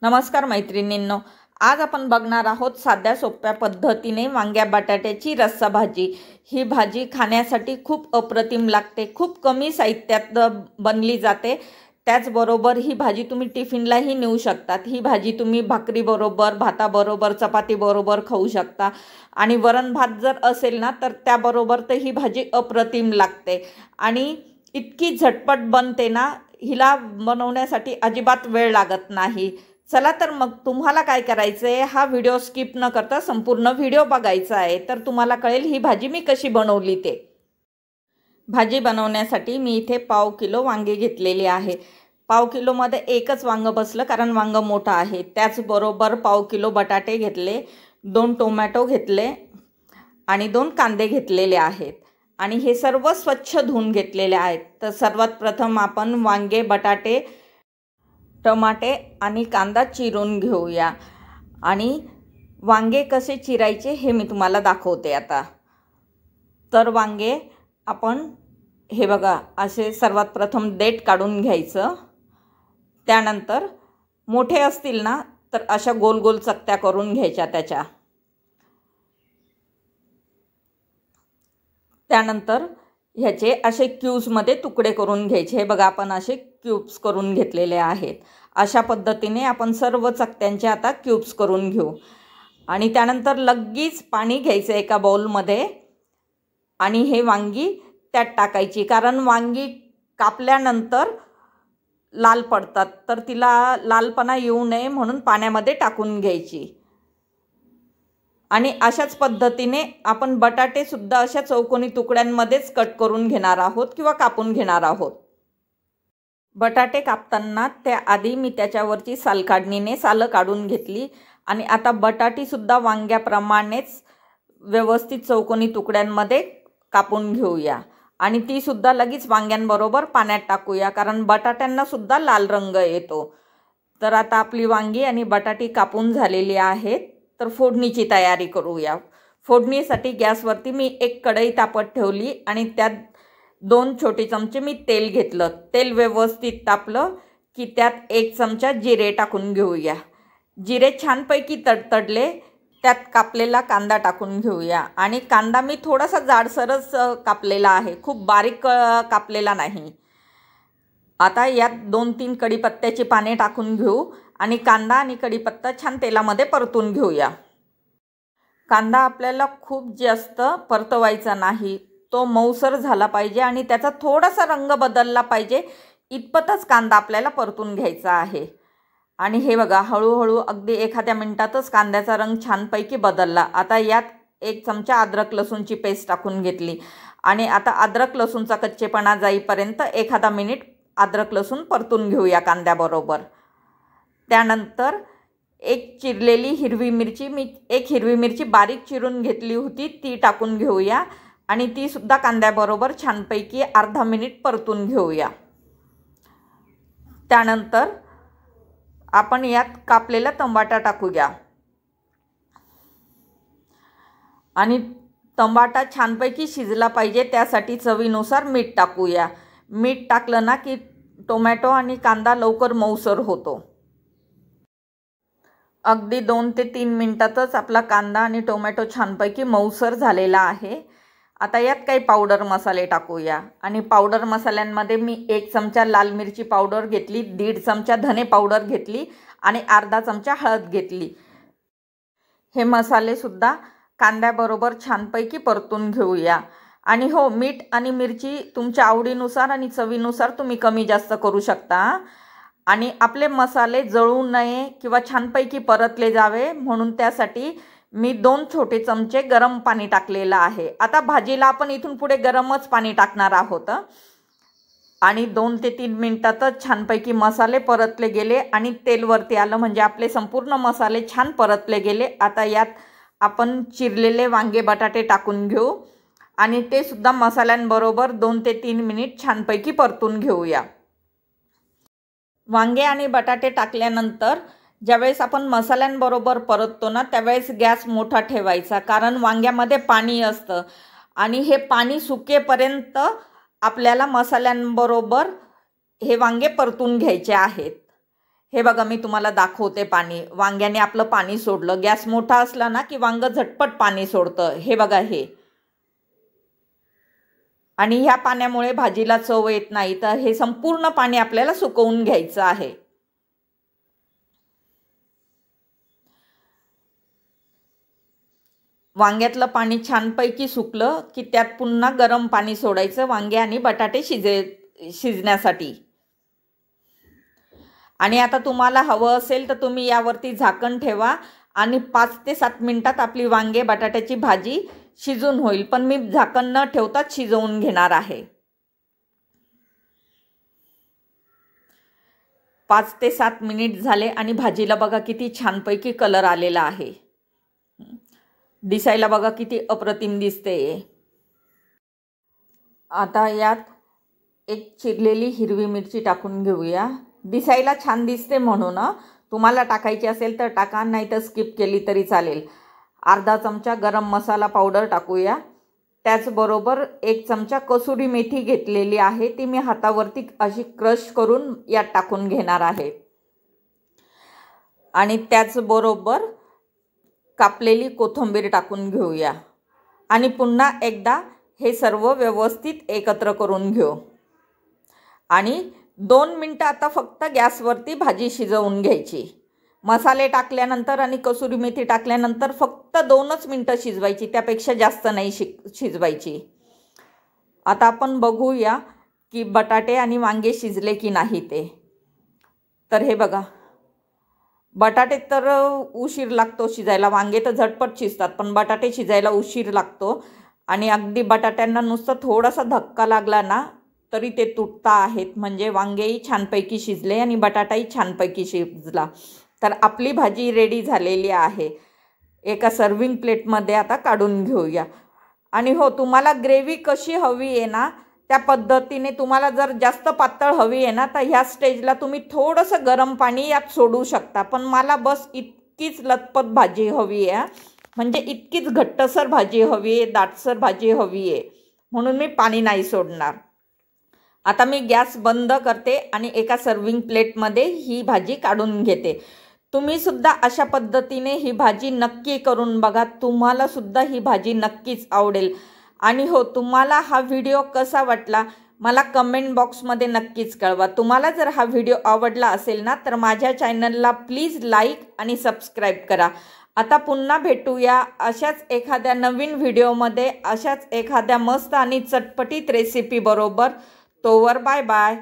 नमस्कार मैत्रिणींनो, आज आपण बघणार आहोत साध्या सोप्या पद्धतीने वांग्या बटाट्याची रस्सा भाजी। ही भाजी खाण्यासाठी खूप अप्रतिम लागते, खूप कमी साहित्यात बनली जाते। त्याचबरोबर ही भाजी तुम्ही टिफिनलाही नेऊ शकतात। ही भाजी तुम्ही भाकरी बरोबर, भाताबरोबर, चपाती बरोबर खाऊ शकता आणि वरण भात जर असेल ना तर त्याबरोबर तर ही भाजी अप्रतिम लागते आणि इतकी झटपट बनते ना, हिला बनवण्यासाठी अजिबात वेळ लागत नाही। चला तर मग तुम्हाला काय करायचं आहे, हा व्हिडिओ स्किप न करता संपूर्ण व्हिडिओ बघायचा आहे, तर तुम्हाला कळेल ही भाजी मी कशी बनवली ते। भाजी बनवण्यासाठी मी इथे पाव किलो वांगे घेतलेली आहे। पाव किलोमध्ये एकच वांग बसलं कारण वांग मोठं आहे। त्याचबरोबर पाव किलो बटाटे घेतले, 2 टोमॅटो घेतले आणि 2 कांदे घेतलेले आहेत आणि हे सर्व स्वच्छ धुवून घेतलेले आहेत। तर सर्वात प्रथम आपण वांगे, बटाटे, टमाटे आणि कांदा चिरून घेऊया आणि वांगे कसे चिरायचे हे मी तुम्हाला दाखवते आता। तर वांगे आपण हे बघा असे सर्वात प्रथम देठ काढून घ्यायचं। त्यानंतर मोठे असतील ना तर अशा गोल गोल चकत्या करून घ्यायच्या त्याच्या। त्यानंतर ह्याचे असे क्यूब्समध्ये तुकडे करून घ्यायचे। हे बघा आपण असे क्यूब्स करून घेतलेले आहेत। अशा पद्धतीने आपण सर्व चकत्यांचे आता क्यूब्स करून घेऊ आणि त्यानंतर लगेच पाणी घ्यायचं एका बाउलमध्ये आणि हे वांगी त्यात टाकायची, कारण वांगी कापल्यानंतर लाल पडतात, तर तिला लालपणा येऊ नये म्हणून पाण्यामध्ये टाकून घ्यायची। आणि अशाच पद्धतीने आपण बटाटे सुद्धा अशा चौकोनी तुकड्यांमध्येच कट करून घेणार आहोत किंवा कापून घेणार आहोत। बटाटे कापताना त्याआधी मी त्याच्यावरची सालकाढणीने सालं काढून घेतली आणि आता बटाटी सुद्धा वांग्याप्रमाणेच व्यवस्थित चौकोनी तुकड्यांमध्ये कापून घेऊया आणि ती सुद्धा लगेच वांग्यांबरोबर पाण्यात टाकूया, कारण बटाट्यांना सुद्धा लाल रंग येतो। तर आता आपली वांगी आणि बटाटी कापून झालेली आहेत, तर फोडणीची तयारी करूया। फोडणीसाठी गॅसवरती मी एक कढई तापत ठेवली आणि त्यात 2 छोटे चमचे मी तेल घेतलं। तेल व्यवस्थित तापलं की त्यात 1 चमचा जिरे टाकून घेऊया। जिरे छानपैकी तडतडले, त्यात कापलेला कांदा टाकून घेऊया आणि कांदा मी थोडासा जाडसरच कापलेला आहे, खूप बारीक कापलेला नाही। आता यात 2-3 कढीपत्त्याची पाने टाकून घेऊ आणि कांदा आणि कढीपत्ता छान तेलामध्ये परतून घेऊया। कांदा आपल्याला खूप जास्त परतवायचा नाही, तो मऊसर झाला पाहिजे आणि त्याचा थोडासा रंग बदलला पाहिजे, इतपतच कांदा आपल्याला परतून घ्यायचा आहे। आणि हे बघा हळूहळू अगदी एखाद्या मिनिटातच कांद्याचा रंग छानपैकी बदलला। आता यात 1 चमचा अद्रक लसूणची पेस्ट टाकून घेतली आणि आता अद्रक लसूणचा कच्चेपणा जाईपर्यंत एखादा मिनिट अद्रक लसूण परतून घेऊया कांद्याबरोबर। त्यानंतर एक चिरलेली हिरवी मिरची, मी 1 हिरवी मिरची बारीक चिरून घेतली होती, ती टाकून घेऊया आणि ती सुद्धा कांद्याबरोबर छानपैकी अर्धा मिनिट परतून घेऊया। त्यानंतर आपण यात कापलेला टमाटा टाकूया आणि टमाटा छानपैकी शिजला पाहिजे, त्यासाठी चवीनुसार मीठ टाकूया। मीठ टाकलं ना की टोमॅटो आणि कांदा लवकर मऊसर होतो। अगदी 2 ते 3 मिनिटातच आपला कांदा आणि टोमॅटो छानपैकी मऊसर झालेला आहे। आता यात काही पावडर मसाले टाकूया आणि पावडर मसाल्यांमध्ये मी 1 चमचा लाल मिरची पावडर घेतली, 1.5 चमचा धने पावडर घेतली आणि अर्धा चमचा हळद घेतली। हे मसाले सुद्धा कांद्याबरोबर छानपैकी परतून घेऊया आणि हो, मीठ आणि मिरची तुमच्या आवडीनुसार आणि चवीनुसार तुम्ही कमी जास्त करू शकता आणि आपले मसाले जळू नये किंवा छानपैकी परतले जावे म्हणून त्यासाठी मी 2 छोटे चमचे गरम पाणी टाकलेलं आहे। आता भाजीला आपण इथून पुढे गरमच पाणी टाकणार आहोत आणि 2 ते 3 मिनिटातच छानपैकी मसाले परतले गेले आणि तेल वरती आलं, म्हणजे आपले संपूर्ण मसाले छान परतले गेले। आता यात आपण चिरलेले वांगे बटाटे टाकून घेऊ आणि ते सुद्धा मसाल्यांबरोबर 2 ते 3 मिनिट छानपैकी परतून घेऊया। वांगे आणि बटाटे टाकल्यानंतर ज्यावेळेस आपण मसाल्यांबरोबर परततो ना त्यावेळेस गॅस मोठा ठेवायचा, कारण वांग्यामध्ये पाणी असतं आणि हे पाणी सुकेपर्यंत आपल्याला मसाल्यांबरोबर हे वांगे परतून घ्यायचे आहेत। हे बघा मी तुम्हाला दाखवते पाणी. वांग्याने आपलं पाणी सोडलं. गॅस मोठा असला ना की वांग झटपट पाणी सोडतं. हे बघा हे. आणि ह्या पाण्यामुळे भाजीला चव येत नाही, तर हे संपूर्ण पाणी आपल्याला सुकवून घ्यायचं आहे. वांग्यातलं पाणी छानपैकी सुकलं की त्यात पुन्हा गरम पाणी सोडायचं वांगे आणि बटाटे शिजण्यासाठी. आणि आता तुम्हाला हवं असेल तर तुम्ही यावरती झाकण ठेवा आणि 5 ते 7 मिनिटात आपली वांगे बटाट्याची भाजी शिजून होईल. पण मी झाकण न ठेवताच शिजवून घेणार आहे. 5 ते 7 मिनिट झाले आणि भाजीला बघा किती छानपैकी कलर आलेला आहे. दिसायला बघा किती अप्रतिम दिसते. आता यात एक चिरलेली हिरवी मिरची टाकून घेऊया. दिसायला छान दिसते म्हणून. तुम्हाला टाकायची असेल तर टाका, नाही तर स्किप केली तरी चालेल. अर्धा चमचा गरम मसाला पावडर टाकूया. त्याचबरोबर 1 चमचा कसुरी मेथी घेतलेली आहे, ती मी हातावरती अशी क्रश करून यात टाकून घेणार आहे. आणि त्याचबरोबर कापलेली कोथिंबीर टाकून घेऊया. आणि पुन्हा एकदा हे सर्व व्यवस्थित एकत्र करून घेऊ. आणि 2 मिनटं आता फक्त गॅसवरती भाजी शिजवून घ्यायची. मसाले टाकल्यानंतर आणि कसुरी मेथी टाकल्यानंतर फक्त 2च मिनटं शिजवायची, त्यापेक्षा जास्त नाही शिजवायची. आता आपण बघूया की बटाटे आणि वांगे शिजले की नाही ते. तर हे बघा, बटाटे तर उशीर लागतो शिजायला. वांगे तर झटपट शिजतात, पण बटाटे शिजायला उशीर लागतो. आणि अगदी बटाट्यांना नुसतं थोडासा धक्का लागला ना तरी ते तुटता आहेत. म्हणजे वांगेही छानपैकी शिजले आणि बटाटाही छानपैकी शिजला. तर आपली भाजी रेडी झालेली आहे. एका सर्विंग प्लेटमध्ये आता काढून घेऊया. आणि हो, तुम्हाला ग्रेव्ही कशी हवी आहे ना त्या पद्धतीने, तुम्हाला जर जास्त पातळ हवी आहे ना तर ह्या स्टेजला तुम्ही थोडंसं गरम पाणी यात सोडू शकता. पण मला बस इतकीच लतपत भाजी हवी आहे, म्हणजे इतकीच घट्टसर भाजी हवी आहे, दाटसर भाजी हवी आहे, म्हणून मी पाणी नाही सोडणार. आता मी गॅस बंद करते आणि एका सर्विंग प्लेटमध्ये ही भाजी काढून घेते. तुम्ही सुद्धा अशा पद्धतीने ही भाजी नक्की करून बघा. तुम्हाला सुद्धा ही भाजी नक्कीच आवडेल. आणि हो, तुम्हाला हा व्हिडिओ कसा वाटला मला कमेंट बॉक्समध्ये नक्कीच कळवा. तुम्हाला जर हा व्हिडिओ आवडला असेल ना तर माझ्या चॅनलला प्लीज लाईक आणि सबस्क्राईब करा. आता पुन्हा भेटूया अशाच एखाद्या नवीन व्हिडिओमध्ये, अशाच एखाद्या मस्त आणि चटपटीत रेसिपी बरोबर. तोवर बाय बाय.